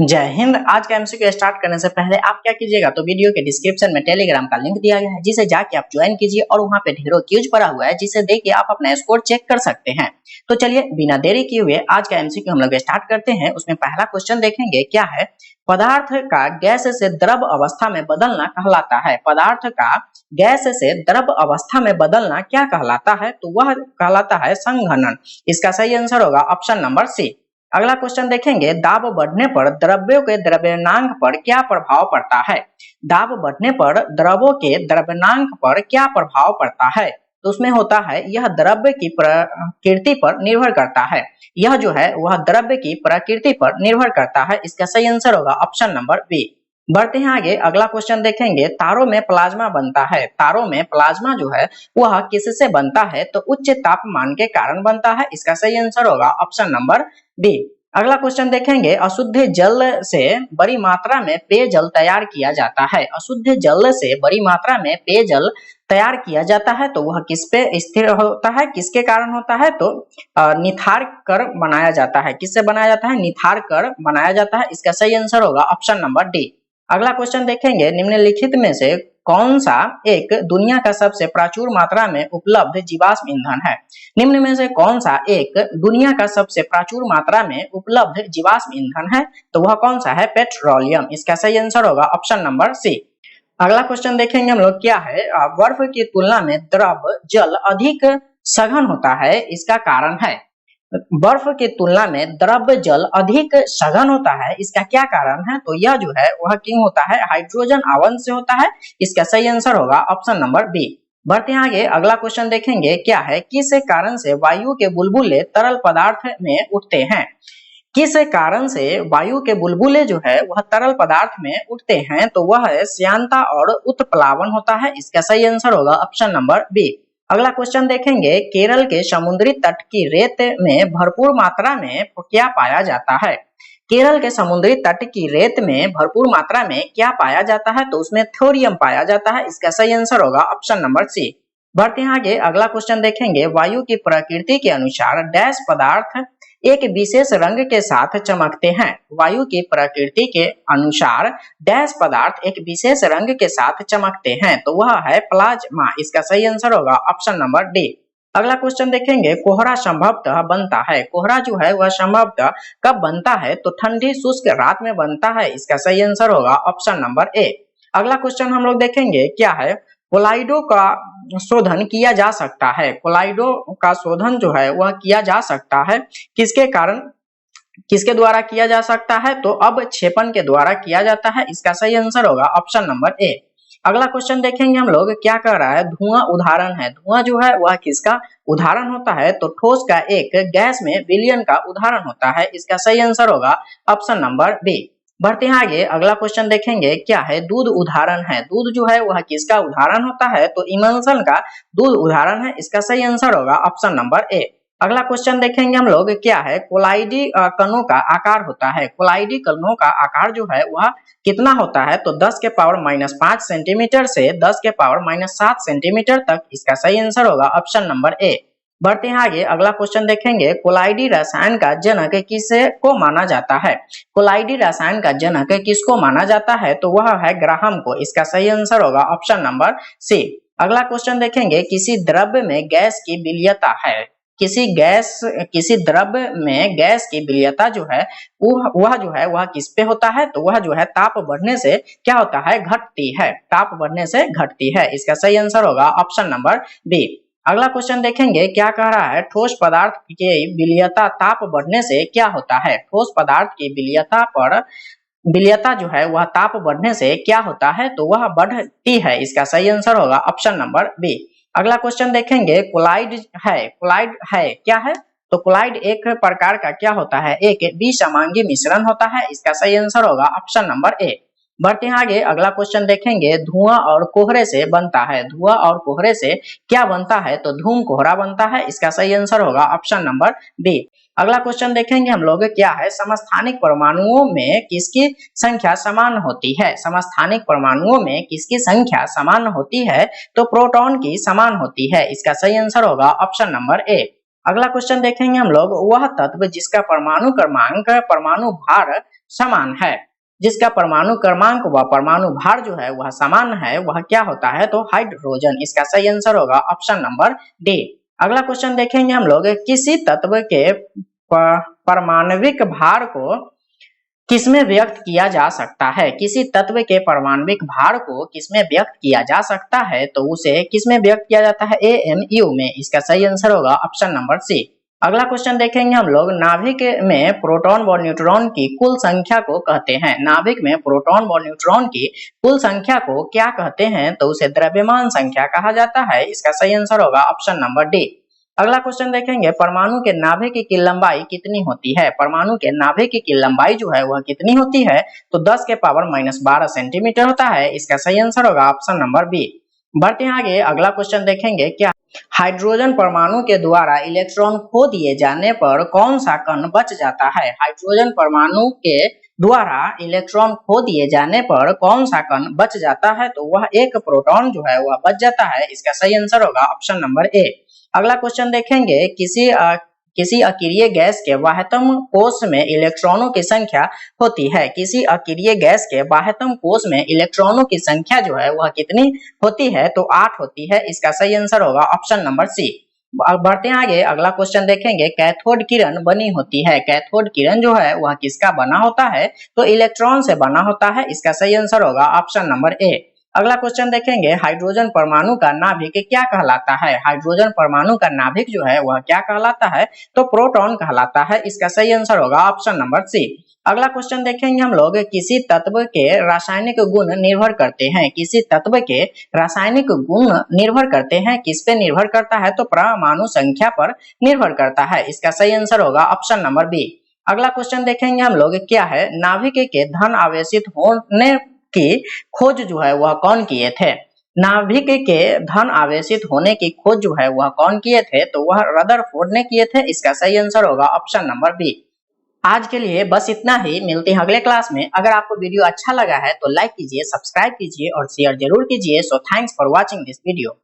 जय हिंद। आज का एमसीक्यू स्टार्ट करने से पहले आप क्या कीजिएगा तो वीडियो के डिस्क्रिप्शन में टेलीग्राम का लिंक दिया गया है, जिसे जाके आप ज्वाइन कीजिए और वहां पे ढेरों क्यूज पड़ा हुआ है, जिसे देख के आप अपना स्कोर चेक कर सकते हैं। तो चलिए बिना देरी किए हुए आज का एमसीक्यू हम लोग स्टार्ट करते हैं। उसमें पहला क्वेश्चन देखेंगे, क्या है? पदार्थ का गैस से द्रव अवस्था में बदलना कहलाता है। पदार्थ का गैस से द्रव अवस्था में बदलना क्या कहलाता है? तो वह कहलाता है संघनन। इसका सही आंसर होगा ऑप्शन नंबर सी। अगला क्वेश्चन देखेंगे, दाब बढ़ने पर द्रव्यों के द्रव्यमानांक पर क्या प्रभाव पड़ता है? दाब बढ़ने पर द्रवों के द्रव्यमानांक पर क्या प्रभाव पड़ता है? तो उसमें होता है यह द्रव्य की प्रकृति पर निर्भर करता है। यह जो है वह द्रव्य की प्रकृति पर निर्भर करता है। इसका सही आंसर होगा ऑप्शन नंबर बी। बढ़ते हैं आगे, अगला क्वेश्चन देखेंगे, तारों में प्लाज्मा बनता है। तारों में प्लाज्मा जो है वह किससे बनता है? तो उच्च तापमान के कारण बनता है। इसका सही आंसर होगा ऑप्शन नंबर डी। अगला क्वेश्चन देखेंगे, अशुद्ध जल से बड़ी मात्रा में पेयजल तैयार किया जाता है। अशुद्ध जल से बड़ी मात्रा में पेयजल तैयार किया जाता है तो वह किस पे स्थिर होता है, किसके कारण होता है? तो निथार कर बनाया जाता है। किससे बनाया जाता है? निथार कर बनाया जाता है। इसका सही आंसर होगा ऑप्शन नंबर डी। अगला क्वेश्चन देखेंगे, निम्नलिखित में से कौन सा एक दुनिया का सबसे प्रचुर मात्रा में उपलब्ध जीवाश्म ईंधन है? निम्न में से कौन सा एक दुनिया का सबसे प्रचुर मात्रा में उपलब्ध जीवाश्म ईंधन है? तो वह कौन सा है? पेट्रोलियम। इसका सही आंसर होगा ऑप्शन नंबर सी। अगला क्वेश्चन देखेंगे हम लोग, क्या है? बर्फ की तुलना में द्रव जल अधिक सघन होता है, इसका कारण है? बर्फ की तुलना में द्रव जल अधिक सघन होता है, इसका क्या कारण है? तो यह जो है वह क्यों होता है? हाइड्रोजन आवन से होता है। इसका सही आंसर होगा ऑप्शन नंबर बी। बढ़ते हैं आगे, अगला क्वेश्चन देखेंगे, क्या है? किस कारण से वायु के बुलबुले तरल पदार्थ में उठते हैं? किस कारण से वायु के बुलबुले जो है वह तरल पदार्थ में उठते हैं? तो वह है श्यानता और उत्प्लावन होता है। इसका सही आंसर होगा ऑप्शन नंबर बी। अगला क्वेश्चन देखेंगे, केरल के समुद्री तट की रेत में भरपूर मात्रा में क्या पाया जाता है? केरल के समुद्री तट की रेत में भरपूर मात्रा में क्या पाया जाता है? तो उसमें थोरियम पाया जाता है। इसका सही आंसर होगा ऑप्शन नंबर सी। बढ़ते हैं आगे, अगला क्वेश्चन देखेंगे, वायु की प्रकृति के अनुसार डैश पदार्थ एक विशेष रंग के साथ चमकते हैं। वायु की प्रकृति के अनुसार डैश पदार्थ एक विशेष रंग के साथ चमकते हैं, तो वह है प्लाज्मा। इसका सही आंसर होगा ऑप्शन नंबर डी। अगला क्वेश्चन देखेंगे, कोहरा संभवतः बनता है। कोहरा जो है वह संभवतः कब बनता है? तो ठंडी शुष्क रात में बनता है। इसका सही आंसर होगा ऑप्शन नंबर ए। अगला क्वेश्चन हम लोग देखेंगे, क्या है? कोलाइडो का शोधन किया जा सकता है। कोलाइडो का शोधन जो है वह किया जा सकता है, किसके कारण, किसके द्वारा किया जा सकता है? तो अवक्षेपण के द्वारा किया जाता है। इसका सही आंसर होगा ऑप्शन नंबर ए। अगला क्वेश्चन देखेंगे हम लोग, क्या कह रहा है? धुआं उदाहरण है। धुआं जो है वह किसका उदाहरण होता है? तो ठोस का एक गैस में विलयन का उदाहरण होता है। इसका सही आंसर होगा ऑप्शन नंबर बी। बढ़ते हैं आगे, अगला क्वेश्चन देखेंगे, क्या है? दूध उदाहरण है। दूध जो है वह किसका उदाहरण होता है? तो इमल्शन का दूध उदाहरण है। इसका सही आंसर होगा ऑप्शन नंबर ए। अगला क्वेश्चन देखेंगे हम लोग, क्या है? कोलाइडी कणों का आकार होता है। कोलाइडी कणों का आकार जो है वह कितना होता है? तो 10 के पावर -5 सेंटीमीटर से 10 के पावर -7 सेंटीमीटर तक। इसका सही आंसर होगा ऑप्शन नंबर ए। बढ़ते हैं आगे, अगला क्वेश्चन देखेंगे, कोलाइडी रसायन का जनक किसे को माना जाता है? कोलाइडी रसायन का जनक किसको माना जाता है? तो वह है ग्राहम को। इसका सही आंसर होगा ऑप्शन नंबर सी। अगला क्वेश्चन देखेंगे, किसी द्रव्य में गैस की विलयता है। किसी द्रव्य में गैस की विलयता जो है वह जो है वह किस पे होता है? तो वह जो है ताप बढ़ने से क्या होता है? घटती है। ताप बढ़ने से घटती है। इसका सही आंसर होगा ऑप्शन नंबर बी। अगला क्वेश्चन देखेंगे, क्या कह रहा है? ठोस पदार्थ की विलयता ताप बढ़ने से क्या होता है? ठोस पदार्थ की विलयता जो है वह ताप बढ़ने से क्या होता है? तो वह बढ़ती है। इसका सही आंसर होगा ऑप्शन नंबर बी। अगला क्वेश्चन देखेंगे, कोलाइड है क्या है? तो कोलाइड एक प्रकार का क्या होता है? एक विसमांगी मिश्रण होता है। इसका सही आंसर होगा ऑप्शन नंबर ए। बढ़ते हैं आगे, अगला क्वेश्चन देखेंगे, धुआं और कोहरे से बनता है। धुआं और कोहरे से क्या बनता है? तो धूम कोहरा बनता है। इसका सही आंसर होगा ऑप्शन नंबर बी। अगला क्वेश्चन देखेंगे हम लोग, क्या है? समस्थानिक परमाणुओं में किसकी संख्या समान होती है? समस्थानिक परमाणुओं में किसकी संख्या समान होती है? तो प्रोटॉन की समान होती है। इसका सही आंसर होगा ऑप्शन नंबर ए। अगला क्वेश्चन देखेंगे हम लोग, वह तत्व जिसका परमाणु क्रमांक परमाणु भार समान है, जिसका परमाणु क्रमांक व परमाणु भार जो है वह समान है, वह क्या होता है? तो हाइड्रोजन। इसका सही आंसर होगा ऑप्शन नंबर डी। अगला क्वेश्चन देखेंगे हम लोग, किसी तत्व के परमाणविक भार को किसमें व्यक्त किया जा सकता है? किसी तत्व के परमाणविक भार को किसमें व्यक्त किया जा सकता है? तो उसे किसमें व्यक्त किया जाता है? AMU में। इसका सही आंसर होगा ऑप्शन नंबर सी। अगला क्वेश्चन देखेंगे हम लोग, नाभिक में प्रोटॉन व न्यूट्रॉन की कुल संख्या को कहते हैं। नाभिक में प्रोटॉन व न्यूट्रॉन की कुल संख्या को क्या कहते हैं? तो उसे द्रव्यमान संख्या कहा जाता है। इसका सही आंसर होगा ऑप्शन नंबर डी। अगला क्वेश्चन देखेंगे, परमाणु के नाभिक की लंबाई कितनी होती है? परमाणु के नाभिक की लंबाई जो है वह कितनी होती है? तो 10 के पावर -12 सेंटीमीटर होता है। इसका सही आंसर होगा ऑप्शन नंबर बी। बढ़ते हैं आगे, अगला क्वेश्चन देखेंगे, क्या हाइड्रोजन परमाणु के द्वारा इलेक्ट्रॉन खो दिए जाने पर कौन सा कण बच जाता है? हाइड्रोजन परमाणु के द्वारा इलेक्ट्रॉन खो दिए जाने पर कौन सा कण बच जाता है? तो वह एक प्रोटॉन जो है वह बच जाता है। इसका सही आंसर होगा ऑप्शन नंबर ए। अगला क्वेश्चन देखेंगे, किसी अकीरिय गैस के बाह्यतम कोश में इलेक्ट्रॉनों की संख्या होती है। किसी अकीरिय गैस के बाह्यतम कोश में इलेक्ट्रॉनों की संख्या जो है वह कितनी होती है? तो 8 होती है। इसका सही आंसर होगा ऑप्शन नंबर सी। बढ़ते हैं आगे, अगला क्वेश्चन देखेंगे, कैथोड किरण बनी होती है। कैथोड किरण जो है वह किसका बना होता है? तो इलेक्ट्रॉन से बना होता है। इसका सही आंसर होगा ऑप्शन नंबर ए। अगला क्वेश्चन देखेंगे, हाइड्रोजन परमाणु का नाभिक क्या कहलाता है? हाइड्रोजन परमाणु का नाभिक जो है वह क्या कहलाता है? तो प्रोटॉन कहलाता है। इसका सही आंसर होगा ऑप्शन नंबर सी। अगला क्वेश्चन देखेंगे हम लोग, किसी तत्व के रासायनिक गुण निर्भर करते हैं। किसी तत्व के रासायनिक गुण निर्भर करते हैं, किस पे निर्भर करता है? तो परमाणु संख्या पर निर्भर करता है। इसका सही आंसर होगा ऑप्शन नंबर बी। अगला क्वेश्चन देखेंगे हम लोग, क्या है? नाभिक के धन आवेशित होने की खोज जो है वह कौन किए थे? नाभिक के धन आवेशित होने की खोज जो है वह कौन किए थे? तो वह रदरफोर्ड ने किए थे। इसका सही आंसर होगा ऑप्शन नंबर बी। आज के लिए बस इतना ही, मिलते हैं अगले क्लास में। अगर आपको वीडियो अच्छा लगा है तो लाइक कीजिए, सब्सक्राइब कीजिए और शेयर जरूर कीजिए। So thanks for watching this video.